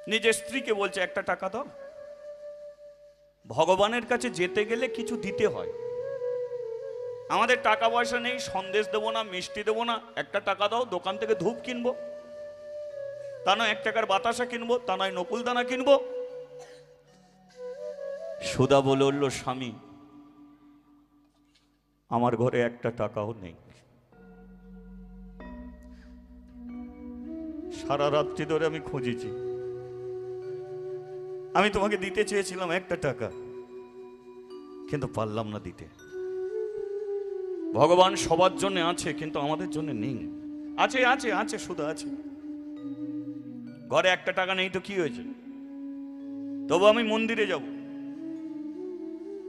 নিজের স্ত্রীকে বলছে একটা টাকা দাও। ভগবানের কাছে যেতে গেলে কিছু দিতে হয়। আমাদের টাকা পয়সা নেই, সন্দেশ দেবো না, মিষ্টি দেবো না, একটা টাকা দাও, দোকান থেকে ধূপ কিনবো, তা নয় 1 টাকার বাতাসা কিনবো, তা নয় নকুল দানা কিনবো। সুধা বলে উঠল, স্বামী আমার ঘরে একটা টাকাও নেই। সারা রাত্রি ধরে আমি খুঁজেছি, আমি তোমাকে দিতে চেয়েছিলাম একটা টাকা, কিন্তু পারলাম না দিতে। ভগবান সবার জন্য আছে, কিন্তু আমাদের জন্য নেই। আছে আছে আছে, শুধু আছে। ঘরে একটা টাকা নেই তো কি হয়েছে, তবু আমি মন্দিরে যাব,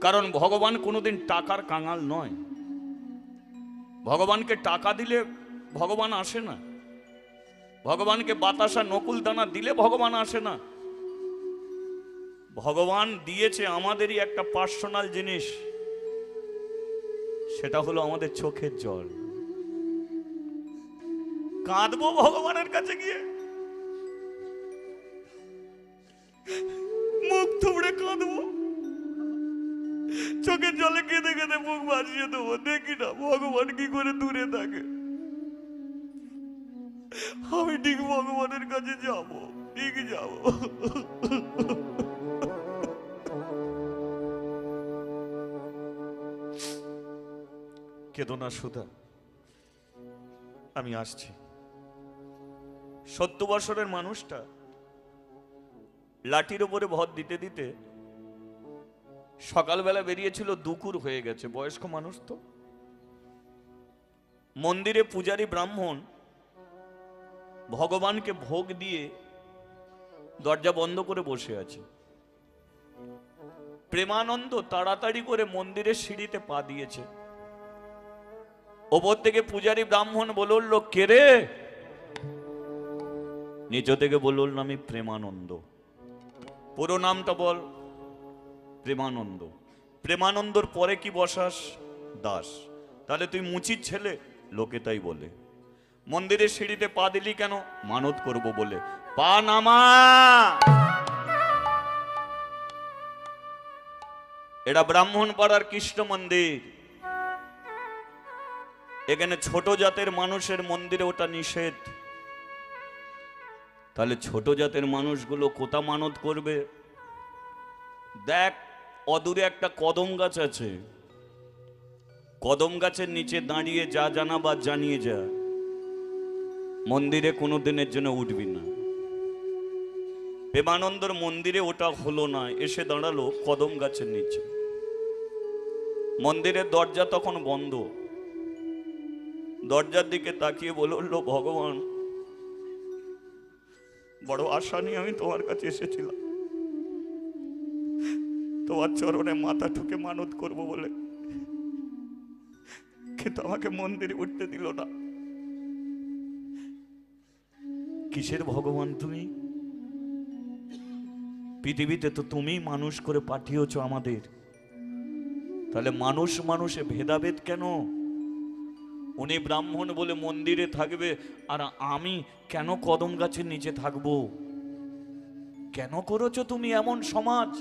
কারণ ভগবান কোনোদিন টাকার কাঙাল নয়। ভগবানকে টাকা দিলে ভগবান আসে না, ভগবানকে বাতাসা নকুল দানা দিলে ভগবান আসে না। ভগবান দিয়েছে আমাদেরই একটা পার্সোনাল জিনিস, সেটা হলো আমাদের চোখের জল। কাঁদবো ভগবানের কাছে গিয়ে, মুখ থুবড়ে কাঁদবো, চোখের জলে কেঁদে কেঁদে মুখ ভাসিয়ে দেবো। দেখি না ভগবান কি করে দূরে থাকে। আমি ঠিক ভগবানের কাছে যাব, ঠিক যাব। কেঁদো না সুধা, আমি আসছি। 70 বছরের মানুষটা লাঠির উপরে ভর দিতে দিতে সকালবেলা বেরিয়েছিল, দুপুর হয়ে গেছে। বয়স্ক মানুষ তো। মন্দিরে পূজারী ব্রাহ্মণ ভগবানকে ভোগ দিয়ে দরজা বন্ধ করে বসে আছে। প্রেমানন্দ তাড়াতাড়ি করে মন্দিরের সিঁড়িতে পা দিয়েছে। ওপর থেকে পূজারী ব্রাহ্মণ বলে উঠল, কে রে? নিচ থেকে বলে উঠল, আমি প্রেমানন্দ। পুরো নামটা বল। প্রেমানন্দ। প্রেমানন্দর পরে কি বসাস? দাস। তাহলে তুই মুচির ছেলে, লোকে তাই বলে। মন্দিরের সিঁড়িতে পা দিলি কেন? মানত করব বলে। পা নামা। এটা ব্রাহ্মণ পাড়ার কৃষ্ণ মন্দির, এখানে ছোট জাতের মানুষের মন্দিরে ওটা নিষেধ। তাহলে ছোট জাতের মানুষগুলো কোথা মানত করবে? দেখ, অদূরে একটা কদম গাছ আছে, কদম গাছের নিচে দাঁড়িয়ে যা জানাবা জানিয়ে যা, মন্দিরে কোনো দিনের জন্য উঠবি না। প্রেমানন্দর মন্দিরে ওটা হলো না, এসে দাঁড়ালো কদম গাছের নিচে। মন্দিরের দরজা তখন বন্ধ। দরজার দিকে তাকিয়ে বলল, ভগবান বড় আশা নিয়ে আমি তোমার কাছে এসেছিলাম, তোমার চরণে মাথা ঠুকে মানত করব বলে, কিন্তু আমাকে মন্দিরে উঠতে দিল না। কিসের ভগবান তুমি? পৃথিবীতে তো তুমি মানুষ করে পাঠিয়েছ আমাদের, তাহলে মানুষ মানুষে ভেদাভেদ কেন? উনি ব্রাহ্মণ বলে মন্দিরে থাকবে, আর আমি কেন কদম গাছের নিচে থাকবো? কেন করেছো তুমি এমন সমাজ?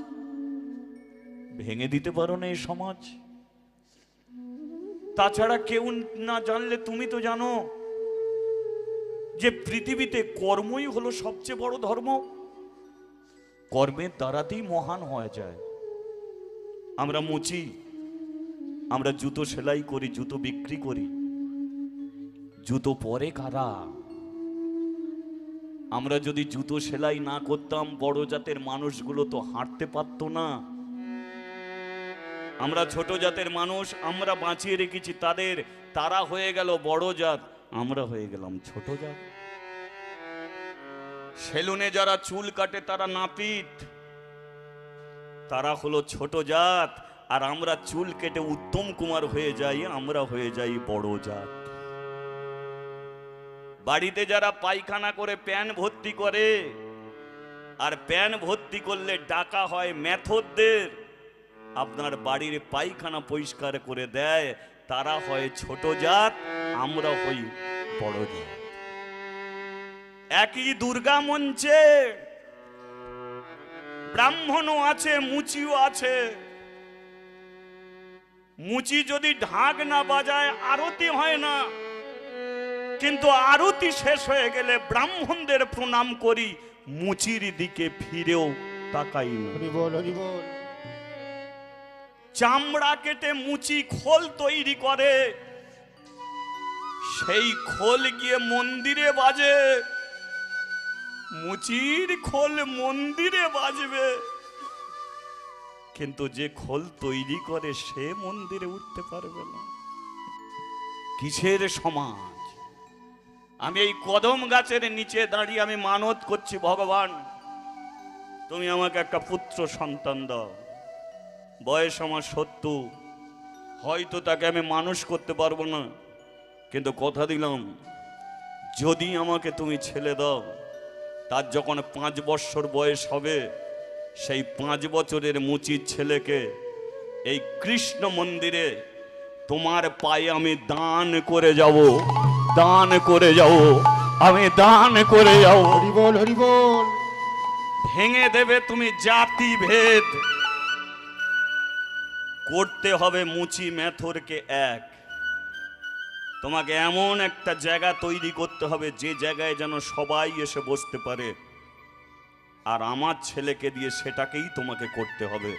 ভেঙে দিতে পারো না এই সমাজ? তাছাড়া কেউ না জানলে তুমি তো জানো যে পৃথিবীতে কর্মই হলো সবচেয়ে বড় ধর্ম। কর্মের দ্বারাতেই মহান হয়ে যায়। আমরা মুচি, আমরা জুতো সেলাই করি, জুতো বিক্রি করি, জুতো পরে কারা? আমরা যদি জুতো সেলাই না করতাম, বড় জাতের মানুষগুলো তো হাঁটতে পারতো না। আমরা ছোট জাতের মানুষ, আমরা বাঁচিয়ে রেখেছি তাদের, তারা হয়ে গেল বড় জাত, আমরা হয়ে গেলাম ছোট জাত। সেলুনে যারা চুল কাটে তারা নাপিত, তারা হলো ছোট জাত, আর আমরা চুল কেটে উত্তম কুমার হয়ে যাই, আমরা হয়ে যাই বড় জাত। বাড়িতে যারা পায়খানা করে প্যান ভর্তি করে, আর প্যান ভর্তি করলে ডাকা হয় মেথরদের, আপনার বাড়ির পায়খানা পরিষ্কার করে দেয়, তারা হয় ছোট জাত, আমরা হই বড় জাত। একই দুর্গা মঞ্চে ব্রাহ্মণও আছে, মুচিও আছে। মুচি যদি ঢাক না বাজায় আরতি হয় না, কিন্তু আরতি শেষ হয়ে গেলে ব্রাহ্মণদের প্রণাম করি, মুচির দিকে ফিরেও তাকাই না। চামড়া কেটে মুচি খোল তৈরি করে, সেই খোল গিয়ে মন্দিরে বাজে। মুচির খোল মন্দিরে বাজবে, কিন্তু যে খোল তৈরি করে সে মন্দিরে উঠতে পারবে না। কিসের সমাজ? আমি এই কদম গাছের নিচে দাঁড়িয়ে আমি মানত করছি, ভগবান তুমি আমাকে একটা পুত্র সন্তান দাও। বয়স আমার 70, হয়তো তাকে আমি মানুষ করতে পারবো না, কিন্তু কথা দিলাম যদি আমাকে তুমি ছেলে দাও, তার যখন 5 বছর বয়স হবে, সেই 5 বছরের মুচির ছেলেকে এই কৃষ্ণ মন্দিরে তোমার পায়ে আমি দান করে যাব, দান করে যাব, আমি দান করে যাব। হরি বল, হরি বল। ভেঙে দেবে তুমি জাতি ভেদ, করতে হবে মুচি মেথরকে এক। তোমাকে এমন একটা জায়গা তৈরি করতে হবে যে জায়গায় যেন সবাই এসে বসতে পারে, আর আমার ছেলেকে দিয়ে সেটাকেই তোমাকে করতে হবে।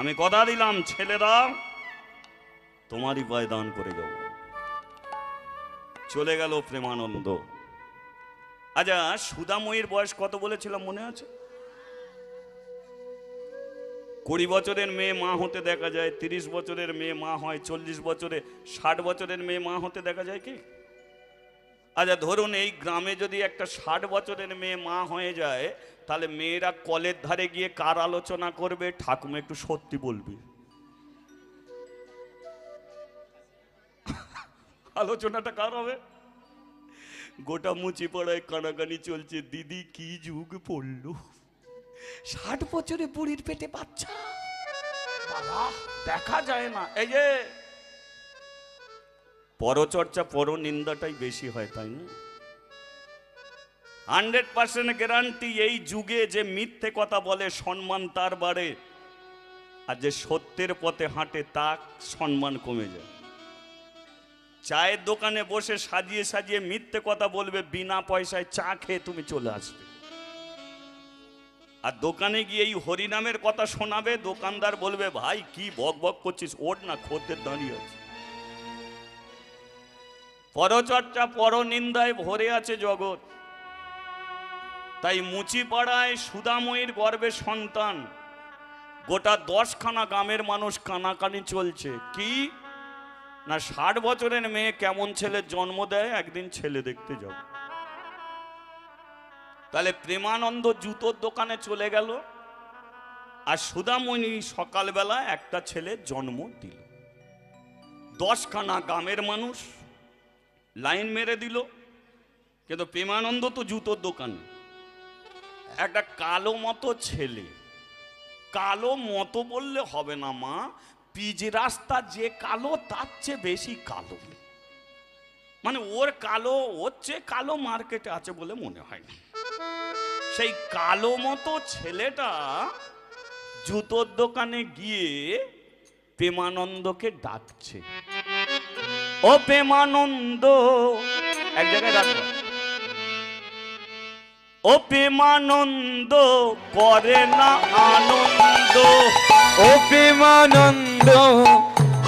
আমি কথা দিলাম ছেলেরা তোমারই পায়ে দান করে যাব। চলে গেল প্রেমানন্দ। আচ্ছা, সুধাময়ীর বয়স কত বলেছিলাম মনে আছে? 20 বছরের মেয়ে মা হতে দেখা যায়, 30 বছরের মেয়ে মা হয়, 40 বছরে, 60 বছরের মেয়ে মা হতে দেখা যায় কি? আচ্ছা ধরুন এই গ্রামে যদি একটা 60 বছরের মেয়ে মা হয়ে যায়, তাহলে মেয়েরা কলের ধারে গিয়ে কার আলোচনা করবে? ঠাকুমা একটু সত্যি বলবে, আলোচনাটা কার হবে? গোটা মুচি পড়ায় কানাকানি চলছে, দিদি কি যুগ পড়লো, 60 বছরে বুড়ির পেটে বাচ্চা, বাবা দেখা যায় না। এই যে পরচর্চা পরনিন্দাটাই বেশি হয়, তাই না? 100% গ্যারান্টি এই যুগে যে মিথ্যে কথা বলে সম্মান তার বাড়ে, আর যে সত্যের পথে হাঁটে তার সম্মান কমে যায়। চায়ের দোকানে বসে সাজিয়ে সাজিয়ে মিথ্যে কথা বলবে, বিনা পয়সায় চা খেয়ে তুমি চলে আসবে। আর দোকানে গিয়ে এই হরিনামের কথা শোনাবে, দোকানদার বলবে ভাই কি বক বক করছিস, ওঠ না, খদ্দের দাঁড়িয়ে আছে। পরচর্চা পরনিন্দায় ভরে আছে জগৎ। তাই মুচিপাড়ায় সুধাময়ীর গর্ভে সন্তান, গোটা 10খানা গ্রামের মানুষ কানাকানি চলছে। কি না 60 বছরের মেয়ে কেমন ছেলের জন্ম দেয়, একদিন ছেলে দেখতে যাব। তাহলে প্রেমানন্দ জুতোর দোকানে চলে গেল, আর সুধাময়ী সকালবেলা একটা ছেলে জন্ম দিল। 10খানা গ্রামের মানুষ লাইন মেরে দিল, কিন্তু প্রেমানন্দ তো জুতোর দোকানে। একটা কালো মতো ছেলে, কালো মতো বললে হবে না মা, পিচ রাস্তা যে কালো তার চেয়ে বেশি কালো, মানে ওর কালো, ওর চেয়ে কালো মার্কেটে আছে বলে মনে হয় না। সেই কালো মতো ছেলেটা জুতোর দোকানে গিয়ে প্রেমানন্দকে ডাকছে, ও প্রেমানন্দ, এক জায়গায় রাখবো, ও প্রেমানন্দ করে না আনন্দ, ও প্রেমানন্দ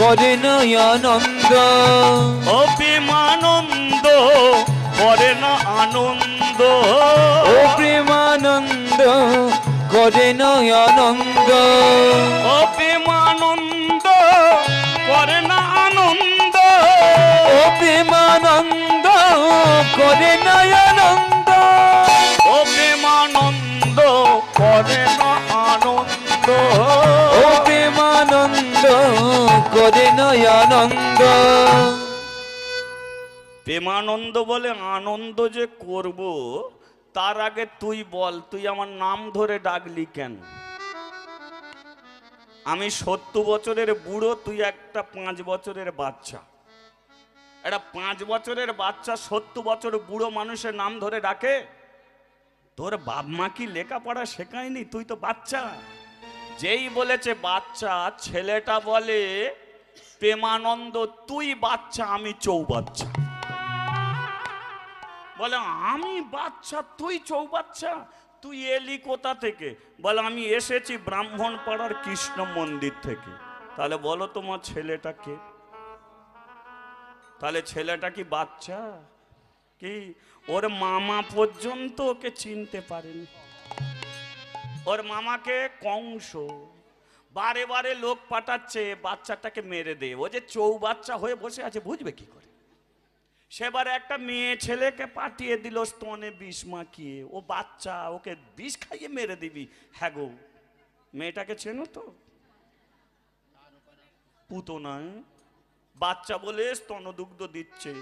করে না আনন্দ, ও প্রেমানন্দ করে না আনন্দ, ও প্রেমানন্দ করে না আনন্দ, ও প্রেমানন্দ করে না আনন্দ, ও প্রেমানন্দ করে না আনন্দ, ও প্রেমানন্দ করে না আনন্দ, ও প্রেমানন্দ করে না আনন্দ। প্রেমানন্দ বলে আনন্দ যে করব, তার আগে তুই বল, তুই আমার নাম ধরে ডাকলি কেন? আমি 70 বছরের বুড়ো, তুই একটা 5 বছরের বাচ্চা। একটা 5 বছরের বাচ্চা 70 বছর বুড়ো মানুষের নাম ধরে ডাকে? তোর বাপ মা কি লেখাপড়া শেখায়নি? তুই তো বাচ্চা। যেই বলেছে বাচ্চা, ছেলেটা বলে প্রেমানন্দ তুই বাচ্চা আমি চৌবাচ্চা। বলে আমি বাচ্চা তুই চৌবাচ্চা, তুই এলি কোথা থেকে? বলে আমি এসেছি ব্রাহ্মণ পাড়ার কৃষ্ণ মন্দির থেকে। তাহলে বলো তোমার ছেলেটা কে? তাহলে ছেলেটা কি বাচ্চা? কি ওর মামা পর্যন্ত ওকে চিনতে পারেনি। ওর মামাকে কংস বারে বারে লোক পাঠাচ্ছে বাচ্চাটাকে মেরে দে। ও যে চৌবাচ্চা হয়ে বসে আছে বুঝবে কি করে? সেবারে একটা মেয়ে ছেলেকে পাঠিয়ে দিল স্তনে বিষ মাখিয়ে। ও বাচ্চা, ওকে বিষ খাইয়ে মেরে দিবি? হ্যাঁ গো। মেয়েটাকে চেনো তো? পুতনা। বাচ্চা বলে স্তনদুগ্ধ দিচ্ছে,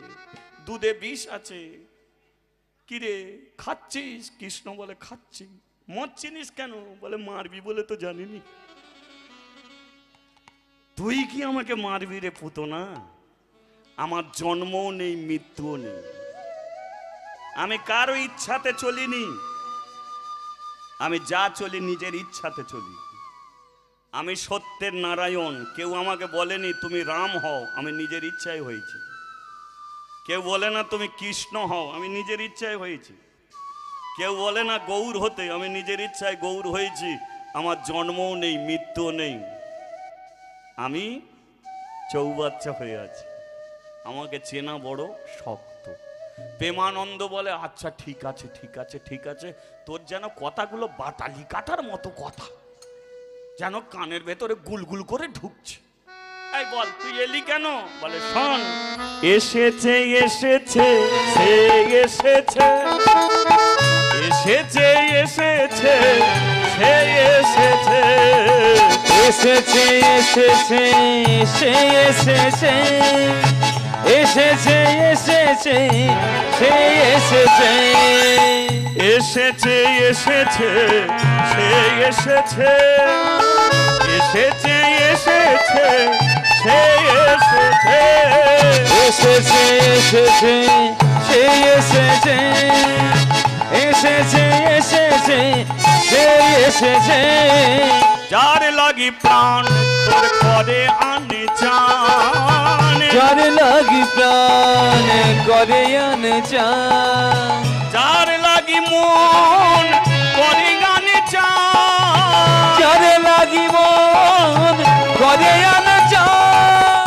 দুধে বিষ আছে। কিরে খাচ্ছিস? কৃষ্ণ বলে খাচ্ছি। মদ চিনিস কেন? বলে মারবি বলে তো জানিনি। তুই কি আমাকে মারবি রে পুতনা? আমার জন্মও নেই মৃত্যুও নেই, আমি কারো ইচ্ছাতে চলিনি। আমি যা চলি নিজের ইচ্ছাতে চলি। আমি সত্যের নারায়ণ। কেউ আমাকে বলেনি তুমি রাম হও, আমি নিজের ইচ্ছায় হয়েছি। কেউ বলে না তুমি কৃষ্ণ হও, আমি নিজের ইচ্ছায় হয়েছি। কেউ বলে না গৌর হতে, আমি নিজের ইচ্ছায় গৌর হয়েছি। আমার জন্মও নেই মৃত্যুও নেই, আমি চৌবাচ্চা হয়ে আছি। আমাকে চেনা বড় শক্ত। প্রেমানন্দ বলে আচ্ছা ঠিক আছে ঠিক আছে ঠিক আছে। তোর যেন কথাগুলো বাটালি কাটার মতো কথা, যেন কানের ভেতরে গুলগুল করে ঢুকছে। এই বল তুই এলি কেন? বলে শোন, এসেছে এসেছে সে এসেছে, এসেছে এসেছে সে এসেছে, এসেছে এসেছে সে এসেছে, এসেছে এসেছে সে এসেছে, এসেছে এসেছে সে এসেছে, এসেছে এসেছে সে এসেছে, এসেছে এসেছে সে এসেছে, এসেছে এসেছে সে এসেছে, যার লাগি প্রাণ তোর করে আনে চান, যার লাগি প্রাণ করে আনে চান, যার লাগি মন করে গানে চান, যার লাগি মন করে আনে চান,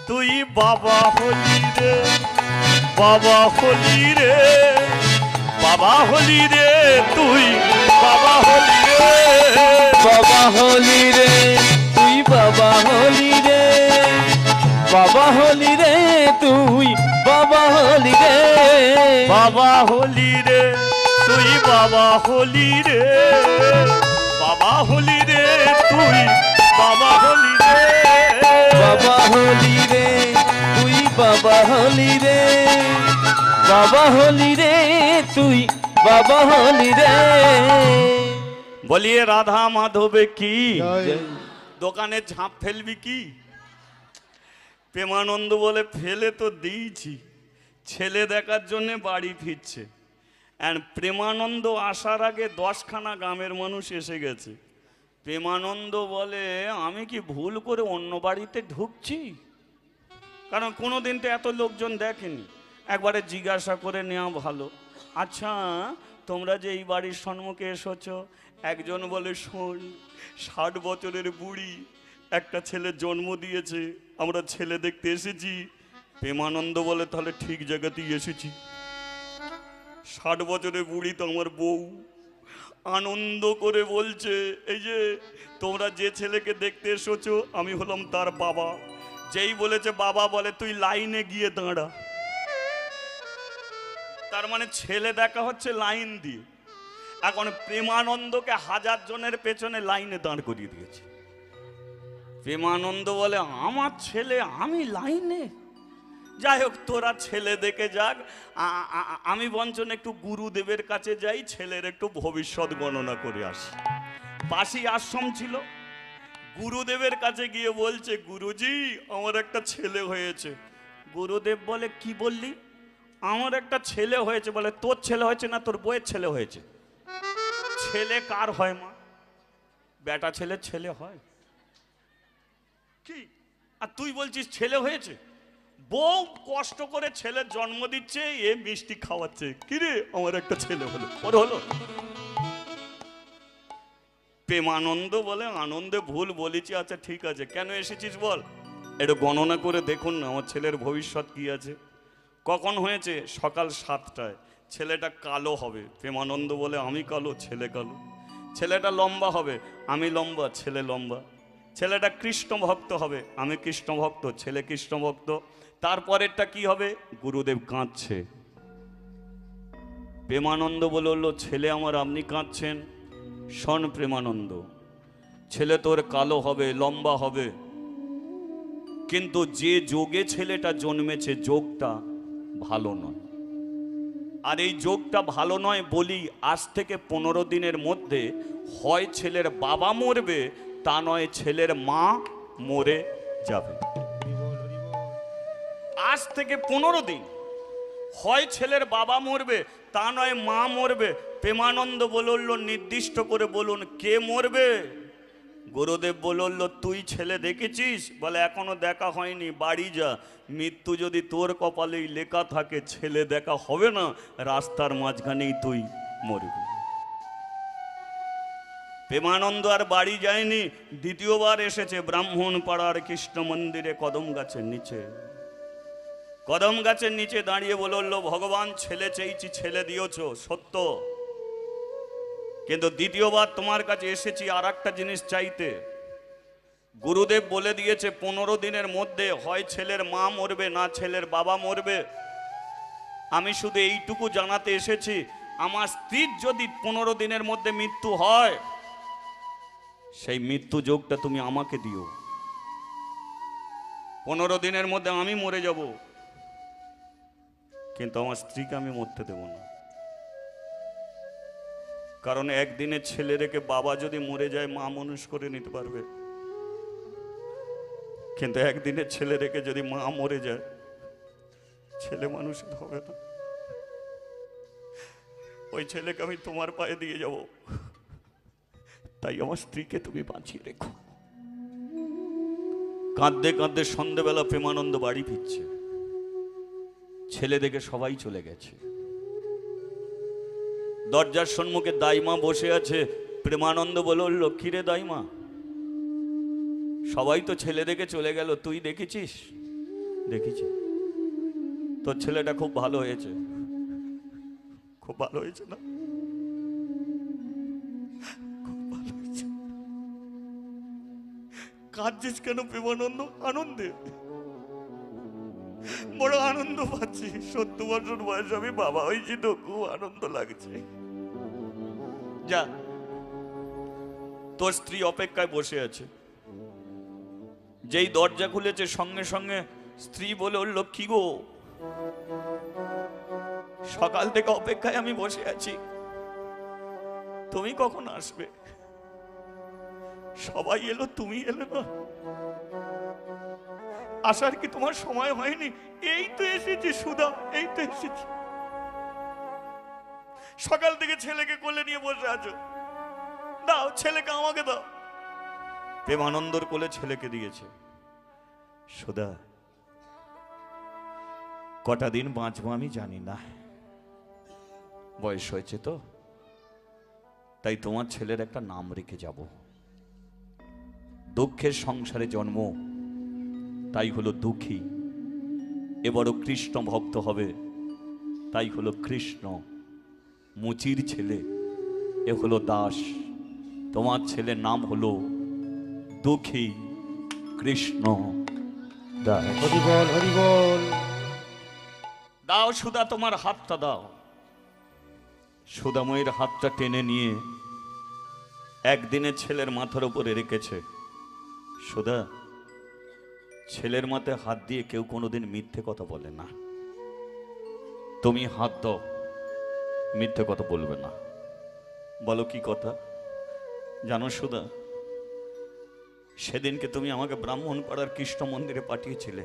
তুই বাবা হলি রে, বাবা হলি রে, বাবা হলি রে, তুই বাবা হলি রে, বাবা হলি রে, তুই বাবা হলি রে, বাবা হলি রে, তুই বাবা হলি রে, বাবা হলি রে, তুই বাবা হলি রে, বাবা হলি রে, তুই বাবা হলি রে, বাবা হলি রে, তুই বাবা হলি রে, বাবা হলি রে, তুই বাবা হলি রে। বলিয়ে রাধা মাধবে কি? দোকানে ঝাঁপ ফেলবি কি? প্রেমানন্দ বলে ফেলে তো দিয়েছি, ছেলে দেখার জন্যে বাড়ি ফিরছে। অ্যান্ড প্রেমানন্দ আসার আগে 10খানা গ্রামের মানুষ এসে গেছে। প্রেমানন্দ বলে আমি কি ভুল করে অন্য বাড়িতে ঢুকছি? কারণ কোনোদিন তো এত লোকজন দেখেনি। একবারে জিজ্ঞাসা করে নেওয়া ভালো। আচ্ছা তোমরা যে এই বাড়ির সম্মুখে এসেছো, একজন বলে শোন 60 বছরের বুড়ি একটা ছেলে জন্ম দিয়েছে, আমরা ছেলে দেখতে এসেছি। প্রেমানন্দ বলে তাহলে ঠিক জায়গাতেই এসেছি। 60 বছরের বুড়ি তো আমার বউ। আনন্দ করে বলছে এই যে তোমরা যে ছেলেকে দেখতে এসেছো আমি হলাম তার বাবা। যেই বলেছে বাবা বলে তুই লাইনে গিয়ে দাঁড়া। তার মানে ছেলে দেখা হচ্ছে লাইন দিয়ে। এখন প্রেমানন্দকে 1000 জনের পেছনে লাইনে দাঁড় করিয়ে দিয়েছে। প্রেমানন্দ বলে আমার ছেলে আমি লাইনে? যাই হোক তোরা ছেলে দেখে যাক, আমি বঞ্চন একটু গুরুদেবের কাছে যাই, ছেলের একটু ভবিষ্যৎ গণনা করে আসি। পাশেই আশ্রম ছিল। গুরুদেবের কাছে গিয়ে বলছে গুরুজি আমার একটা ছেলে হয়েছে। গুরুদেব বলে কি বললি? আমার একটা ছেলে হয়েছে। বলে তোর ছেলে হয়েছে না তোর বইয়ের ছেলে হয়েছে? ছেলে কার হয় মা? বেটা ছেলের ছেলে হয় কি? আর তুই বলছিস ছেলে হয়েছে? বউ কষ্ট করে ছেলের জন্ম দিচ্ছে, এ মিষ্টি খাওয়াচ্ছে, কিরে আমার একটা ছেলে হলো। ওর হলো প্রেমানন্দ বলে আনন্দে ভুল বলেছি। আচ্ছা ঠিক আছে, কেন এসেছিস বল? একটু গণনা করে দেখুন না আমার ছেলের ভবিষ্যৎ কি আছে। কখন হয়েছে? সকাল 7টায়। ছেলেটা কালো হবে। প্রেমানন্দ বলে আমি কালো, ছেলে কালো। ছেলেটা লম্বা হবে, আমি লম্বা, ছেলে লম্বা। ছেলেটা কৃষ্ণ ভক্ত হবে, আমি কৃষ্ণ ভক্ত, ছেলে কৃষ্ণ ভক্ত। তারপরেরটা কি হবে? গুরুদেব কাঁদছে। প্রেমানন্দ বলল ছেলে আমার আপনি কাঁদছেন? শোন প্রেমানন্দ, ছেলে তোর কালো হবে, লম্বা হবে, কিন্তু যে যোগে ছেলেটা জন্মেছে যোগটা ভালো নয়। আর এই যোগটা ভালো নয় বলি আজ থেকে 15 দিনের মধ্যে হয় ছেলের বাবা মরবে, তা নয় ছেলের মা মরে যাবে। আজ থেকে 15 দিন হয় ছেলের বাবা মরবে, তা নয় মা মরবে। প্রেমানন্দ বলল নির্দিষ্ট করে বলুন কে মরবে? গুরুদেব বলল তুই ছেলে দেখেছিস? বলে এখনো দেখা হয়নি, বাড়ি যা। মৃত্যু যদি তোর কপালেই লেখা থাকে, ছেলে দেখা হবে না, রাস্তার মাঝখানেই তুই মরবি। প্রেমানন্দ আর বাড়ি যায়নি, দ্বিতীয়বার এসেছে ব্রাহ্মণ পাড়ার কৃষ্ণ মন্দিরে কদম গাছের নিচে। কদম গাছের নিচে দাঁড়িয়ে বলল ভগবান ছেলে চেয়েছি, ছেলে দিয়েছ সত্য, কিন্তু দ্বিতীয়বার তোমার কাছে এসেছি আর একটা জিনিস চাইতে। গুরুদেব বলে দিয়েছে 15 দিনের মধ্যে হয় ছেলের মা মরবে না ছেলের বাবা মরবে। আমি শুধু এইটুকু জানাতে এসেছি, আমার স্ত্রীর যদি 15 দিনের মধ্যে মৃত্যু হয়, সেই মৃত্যু যোগটা তুমি আমাকে দিও। 15 দিনের মধ্যে আমি মরে যাব, কিন্তু আমার স্ত্রীকে আমি মরতে দেব না। কারণ একদিনে ছেলে রেখে বাবা যদি মরে যায় মা মানুষ করে নিতে পারবে, কিন্তু একদিনে ছেলে রেখে যদি মা মরে যায় ছেলে মানুষ হবে না। ওই ছেলেকে আমি তোমার পায়ে দিয়ে যাব, তাই আমার স্ত্রীকে তুমি বাঁচিয়ে রেখো। কাঁদতে কাঁদতে সন্ধ্যেবেলা প্রেমানন্দ বাড়ি ফিরছে। ছেলে দেখে সবাই চলে গেছে। দরজার সম্মুখে দাইমা বসে আছে। প্রেমানন্দ বলল কিরে দাইমা, সবাই তো ছেলে দেখে চলে গেল, তুই দেখেছিস? দেখেছি, তোর ছেলেটা খুব ভালো হয়েছে। খুব ভালো হয়েছে না? খুব ভালো হয়েছে। কাঁদছিস কেন প্রেমানন্দ? আনন্দে, বড় আনন্দ পাচ্ছি। 70 বছর বয়স আমি বাবা হয়েছি তো খুব আনন্দ লাগছে। যা, তোর স্ত্রী অপেক্ষায় বসে আছে। যেই দরজা খুলেছে সঙ্গে সঙ্গে স্ত্রী বলে উঠল কি গো, সকাল থেকে অপেক্ষায় আমি বসে আছি, তুমি কখন আসবে? সবাই এলো, তুমি এলে না। আসার কি তোমার সময় হয়নি? এই তো এসেছি সুধা, এই তো এসেছি। সকাল থেকে ছেলেকে কোলে নিয়ে বসে আছো, দাও ছেলেকে আমাকে দাও। প্রেমানন্দর কোলে ছেলেকে দিয়েছে। সুধা, কটা দিন বাঁচবো আমি জানি না, বয়স হয়েছে তো, তাই তোমার ছেলের একটা নাম রেখে যাব। দুঃখের সংসারে জন্ম, তাই হলো দুঃখী। এবারও কৃষ্ণ ভক্ত হবে, তাই হলো কৃষ্ণ। মুচির ছেলে, এ হলো দাস। তোমার ছেলের নাম হলো দুঃখী কৃষ্ণ দাস। হরি বল, হরি বল। দাও সুধা, তোমার হাতটা দাও। সুদাময়ের হাতটা টেনে নিয়ে একদিনে ছেলের মাথার উপরে রেখেছে। সুধা, ছেলের মাথায় হাত দিয়ে কেউ কোনোদিন মিথ্যে কথা বলে না। তুমি হাত দাও, মিথ্যে কথা বলবে না। বলো কি কথা? জানো সুধা, সেদিনকে তুমি আমাকে ব্রাহ্মণ পাড়ার কৃষ্ণ মন্দিরে পাঠিয়েছিলে,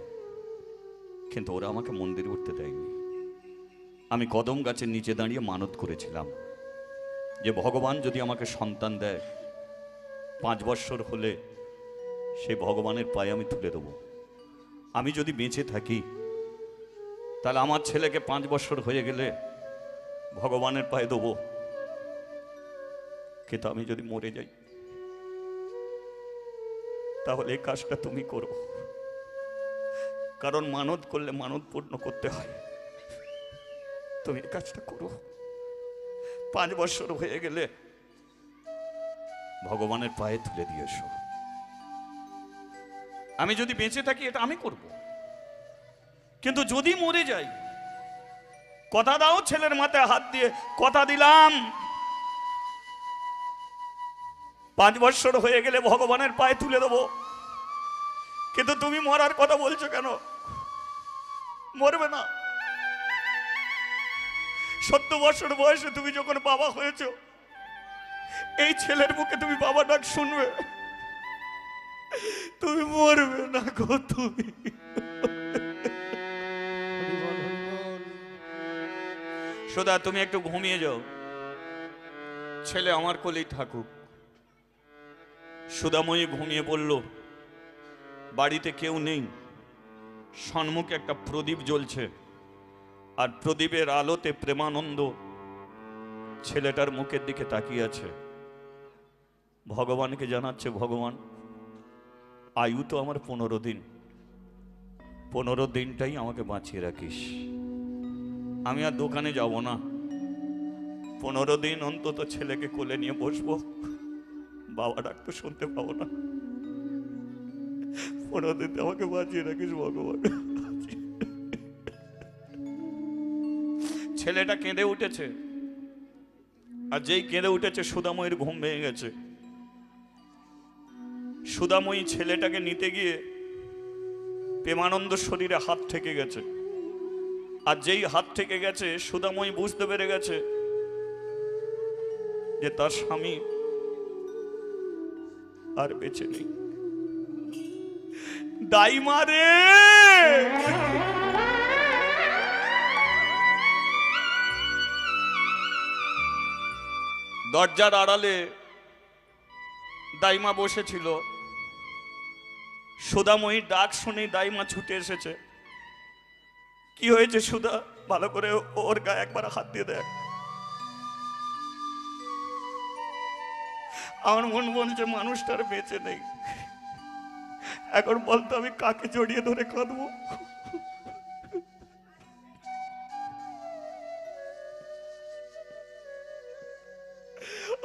কিন্তু ওরা আমাকে মন্দিরে উঠতে দেয়নি। আমি কদম গাছের নিচে দাঁড়িয়ে মানত করেছিলাম যে ভগবান যদি আমাকে সন্তান দেয় 5 বৎসর হলে সেই ভগবানের পায়ে আমি তুলে দেব। আমি যদি বেঁচে থাকি তাহলে আমার ছেলেকে 5 বৎসর হয়ে গেলে ভগবানের পায়ে দেবো। কিন্তু আমি যদি মরে যাই তাহলে এই কাজটা তুমি করো, কারণ মানত করলে মানত পূর্ণ করতে হয়। তুমি এই কাজটা করো, 5 বৎসর হয়ে গেলে ভগবানের পায়ে তুলে দিয়েছো। আমি যদি বেঁচে থাকি এটা আমি করব, কিন্তু যদি মরে যাই কথা দাও, ছেলের মাথায় হাত দিয়ে কথা দিলাম 5 বৎসর হয়ে গেলে ভগবানের পায়ে তুলে দেবো। কিন্তু তুমি মরার কথা বলছো কেন? মরবে না। 70 বছর বয়সে তুমি যখন বাবা হয়েছো, এই ছেলের মুখে তুমি বাবা ডাক শুনবে, তুমি মরবে না গো। তুমি সুধা তুমি একটু ঘুমিয়ে যাও, ছেলে আমার কোলেই থাকুক। সুধাময়ী ঘুমিয়ে পড়ল। বাড়িতে কেউ নেই, সম্মুখে একটা প্রদীপ জ্বলছে, আর প্রদীপের আলোতে প্রেমানন্দ ছেলেটার মুখের দিকে তাকিয়ে আছে। ভগবানকে জানাচ্ছে, ভগবান আয়ু তো আমার 15 দিন, 15 দিনটাই আমাকে বাঁচিয়ে রাখিস। আমি আর দোকানে যাব না, 15 দিন অন্তত ছেলেকে কোলে নিয়ে বসবো, বাবা ডাক তো শুনতে পাবো না। 15 দিন আমাকে বাঁচিয়ে রাখিস ভগবান। ছেলেটা কেঁদে উঠেছে, আর যেই কেঁদে উঠেছে সুধাময়ীর ঘুম ভেঙে গেছে। সুধাময়ী ছেলেটাকে নিতে গিয়ে প্রেমানন্দ শরীরে হাত ঠেকে গেছে, আর যেই হাত ঠেকে গেছে সুধাময়ী বুঝতে পেরে গেছে যে তার স্বামী আর বেঁচে নেই। দাইমা রে, দরজার আড়ালে দাইমা বসেছিল। সুধাময়ীর ডাক শুনে দাইমা ছুটে এসেছে। কি হয়েছে সুধা? ভালো করে ওর গায়ে একবার হাত দিয়ে দেখ। আমার মন বলছে মানুষটার বেঁচে নেই। এখন বলতো আমি কাকে জড়িয়ে ধরে কাঁদবো?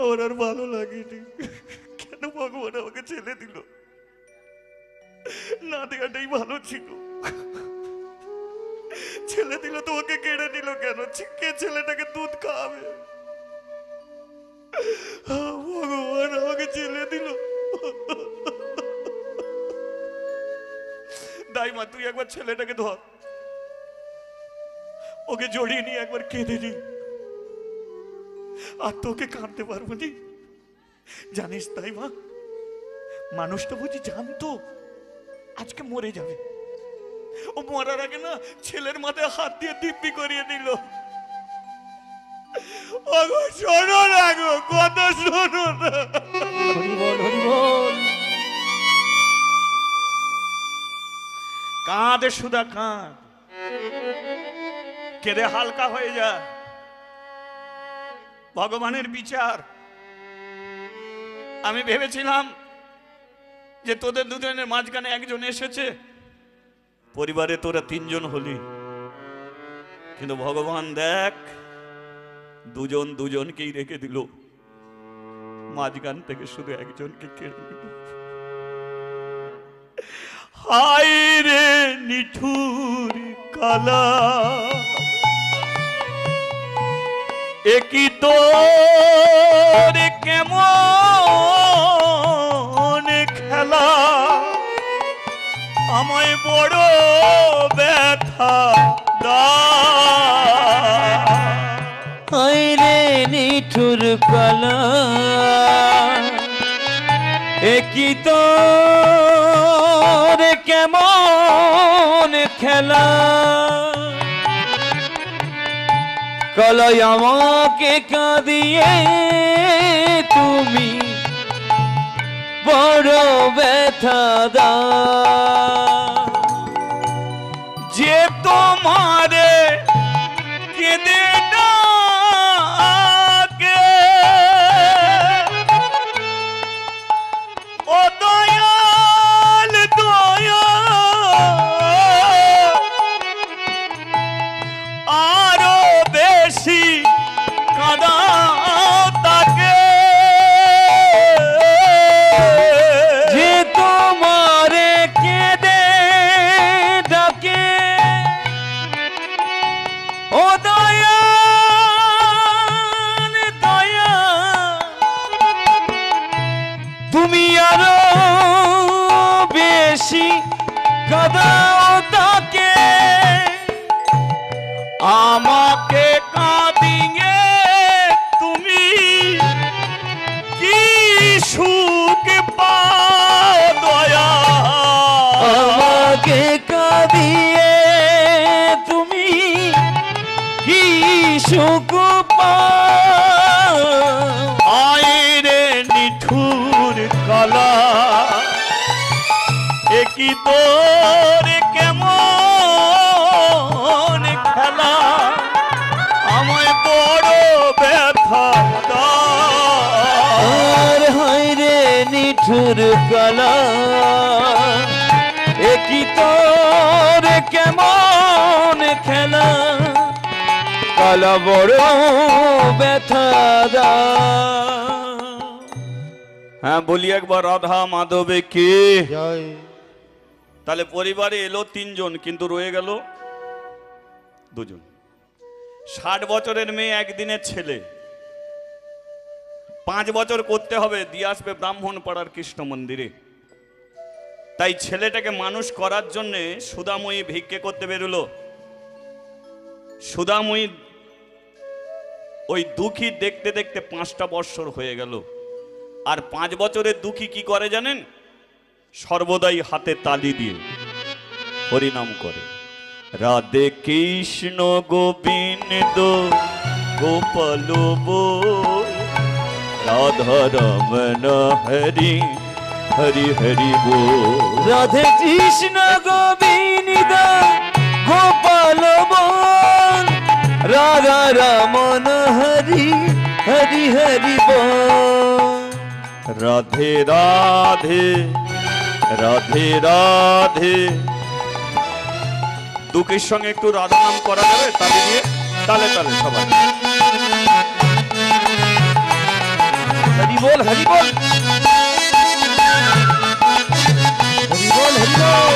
ওর আর ভালো লাগেনি। কেন ভগবান আমাকে ছেলে দিল? না দেওয়াটাই ভালো ছিল। ছেলে দিল তো ওকে কেড়ে নিল কেন? কে ছেলেটাকে দুধ খাওয়াবে? ভগবান আমাকে ছেলে দিল। দাইমা তুই একবার ছেলেটাকে ধর, ওকে জড়িয়ে নিয়ে একবার কেঁদে নি। আর তোকে কাঁদতে পারবো নি। জানিস দাইমা, মানুষটা বুঝি জানতো আজকে মরে যাবে। ও মরার আগে না ছেলের মাথায় হাত দিয়ে দিব্যি করিয়ে দিল। ওগো শোনো না গো, কথা শোনো না। কাঁদে সুধা, কাঁদ, কেঁদে হালকা হয়ে যা। ভগবানের বিচার। আমি ভেবেছিলাম যে তোদের দুজনের মাঝখানে একজন এসেছে, পরিবারে তোরা 3 জন হলি, কিন্তু ভগবান দেখ দুজন দুজনকেই রেখে দিল, মাঝখান থেকে শুধু একজনকে কেড়ে দিল। হায় রে নিঠুর কালা, একই তোর কেমন খেলা, আমায় বড় ব্যথা হায় রে নিঠুর কালা, একই তোর কেমন খেলা, কালাই আমাকে কাঁদিয়ে তুমি বড় ব্যথা দাও। যে তোমারে কেঁদে ডাকে ও দয়াল দয়া আরো বেশি কাঁদাও তাকে। যে তোমারে কেঁদে ডাকে ও দয়াল দয়া তুমি আরো বেশি কাঁদাও তাকে। আমাকে কাঁদিয়ে তুমি কি সুখ পাও দয়া। আমাকে কাঁদিয়ে তুমি কি সুখ পাও। আইরে নিঠুর কালা একই তোর কেমন খেলা আমায় বড় ব্যথা দাও। আর হয় রে নিঠুর কালা একই তোর কেমন খেলা কালা বড় ব্যথা দা। হ্যাঁ বলি একবার রাধা মাধবে কে। জয়। তাহলে পরিবারে এলো 3 জন কিন্তু রয়ে গেল 2 জন। 60 বছরের মেয়ে একদিনের ছেলে, 5 বছর করতে হবে, দিয়ে আসবে ব্রাহ্মণ পাড়ার কৃষ্ণ মন্দিরে। তাই ছেলেটাকে মানুষ করার জন্য সুধাময়ী ভিক্ষে করতে বেরোলো। সুধাময়ী ওই দুঃখী দেখতে দেখতে 5টা বৎসর হয়ে গেল। আর 5 বছরের দুঃখী কি করে জানেন? সর্বদাই হাতে তালি দিয়ে হরিনাম করে। রাধে কৃষ্ণ গোবিন্দ গোপাল বল রাধা রমন হরি হরি হরি বল। রাধে কৃষ্ণ গোবিন্দ গোপাল বল রাধা রমন হরি হরি হরি বল। রাধে রাধে রাধে রাধে। দুঃখের সঙ্গে একটু রাধা নাম করা যাবে তালি দিয়ে, তালে তালে সবাই হরি বল হরি বল হরি বল হরি বল।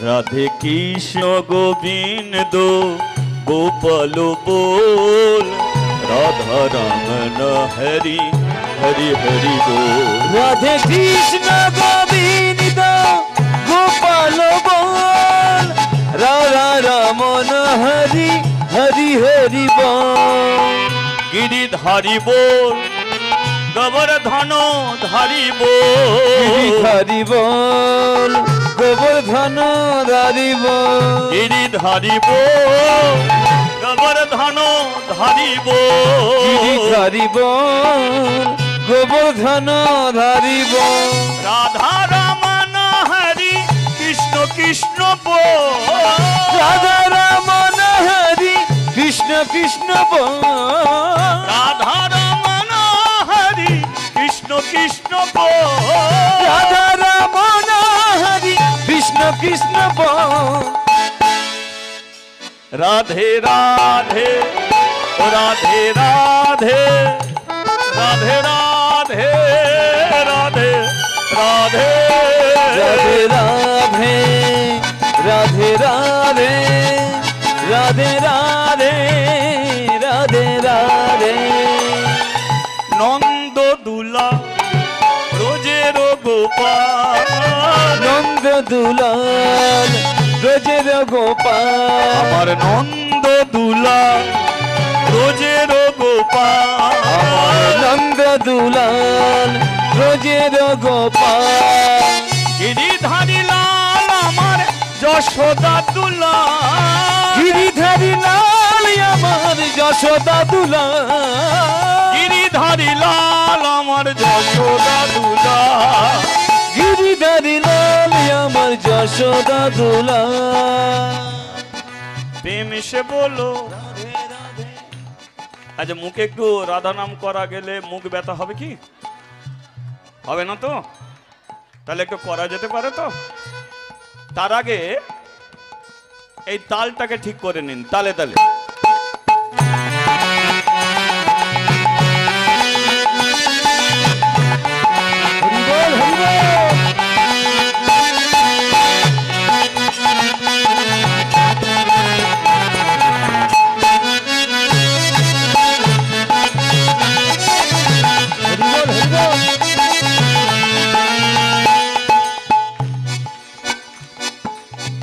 রাধে কৃষ্ণ গোবিন্দ গোপাল বল রাধা রমন হরি হরি হরি বল। রাধে কৃষ্ণ গোবিন্দ গোপাল বল রাধা রমন হরি হরি হরি বল। গিরিধারী বল গোবর্ধন ধারী বল। হরি বল গোবর্ধন ধারি বল। গিরিধারী বল গোবর্ধন ধারী বল। হরি বল গোবর্ধন ধারি বল। রাধা রমন হরি কৃষ্ণ কৃষ্ণ বল। রাধা রমন হরি কৃষ্ণ কৃষ্ণ বল। রাধা রমন হরি কৃষ্ণ কৃষ্ণ বল। রাধা রমন হরি কৃষ্ণ কৃষ্ণ বল। রাধে রাধে রাধে রাধে রাধে রাধে রাধে রাধে রাধে রাধে রাধে রাধে রাধে রাধে রাধে রাধে। নন্দ দুলা রোজের গোপাল। নন্দ দুলাল রোজের গোপাল। আমার নন্দ দুলা রোজের গোপাল। আমার নন্দ দুলাল ব্রজের গোপাল গিরিধারী লাল আমার যশোদা দুলাল, গিরিধারী লাল আমার যশোদা দুলাল, গিরিধারী লাল আমার যশোদা দুলাল, গিরিধারী লাল আমার যশোদা দুলাল। প্রেম এসে বলো। আচ্ছা, মুখে একটু রাধা নাম করা গেলে মুখ ব্যথা হবে কি? হবে না তো? তাহলে একটু করা যেতে পারে তো? তার আগে এই তালটাকে ঠিক করে নিন, তালে তালে।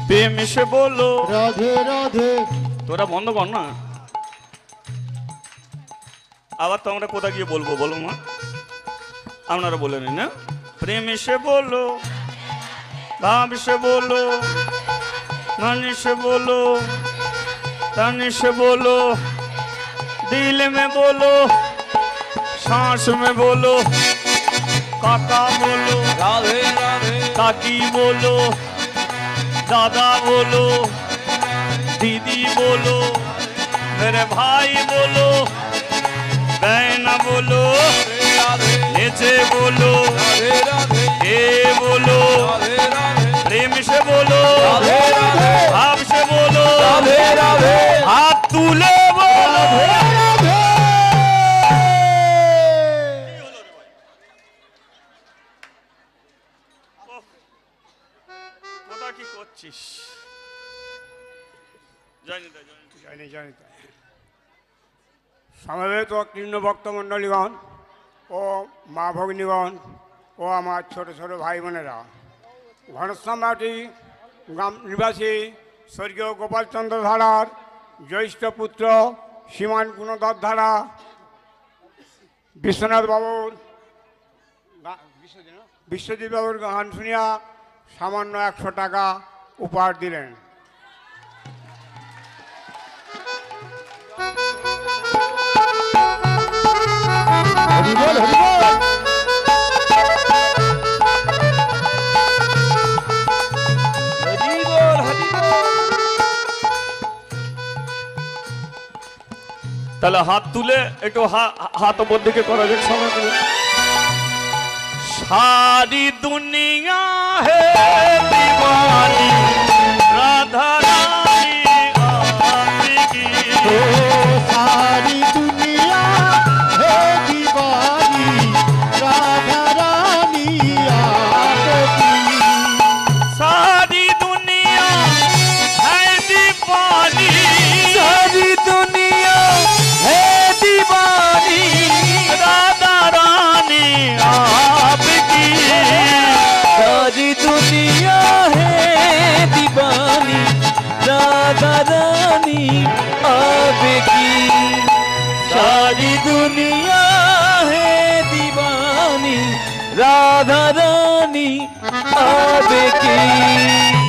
প্রেম এসে বলো রাধে রাধে। তোরা বন্ধ কর না, আবার তো আমরা কোথা গিয়ে বলবো বলো মা, আপনারা বলে নিন না। প্রেম এসে বলো, ভাব সে বলো, मन से बोलो, तन से बोलो, दिल में बोलो, सांस में बोलो, काका बोलो, রাধে রাধে काकी बोलो, दादा बोलो, दीदी बोलो, मेरे भाई बोलो, बहन बोलो, রাধে नीचे बोलो, রাধে রাধে ए बोलो, রাধে রাধে प्रेम से बोलो, राधे राधे भाव से बोलो, রাধে রাধে हाथ तुले बोलो। কোথা কি করছিস? জানি না, জানি না। জানি সমবেত কীর্ণ ভক্ত মণ্ডলীগণ ও মা ভগ্নীগণ ও আমার ছোট ছোট ভাই বোনেরা, ঘনশ্যামবাটি গ্রাম নিবাসী স্বর্গীয় গোপালচন্দ্র ধারার জ্যৈষ্ঠ পুত্র শ্রীমান গুণধর ধারা বিশ্বনাথ বাবুর বিশ্বজিৎ বাবুর গান শুনিয়া সামান্য 100 টাকা উপহার দিলেন। হরি বল হরি বল। তাহলে হাত তুলে একটু হাত ওপর দিকে করা যাক সবাই মিলে। सारी दुनिया है दीवानी राधा रानी आपकी, सारी दुनिया है दीवानी राधा रानी आपकी। सारी दुनिया है दीवानी, सारी दुनिया है दीवानी राधा रानी आपकी, सारी दुनिया है दीवानी राधा रानी आपकी, सारी दुनिया है दीवानी राधा रानी आपकी।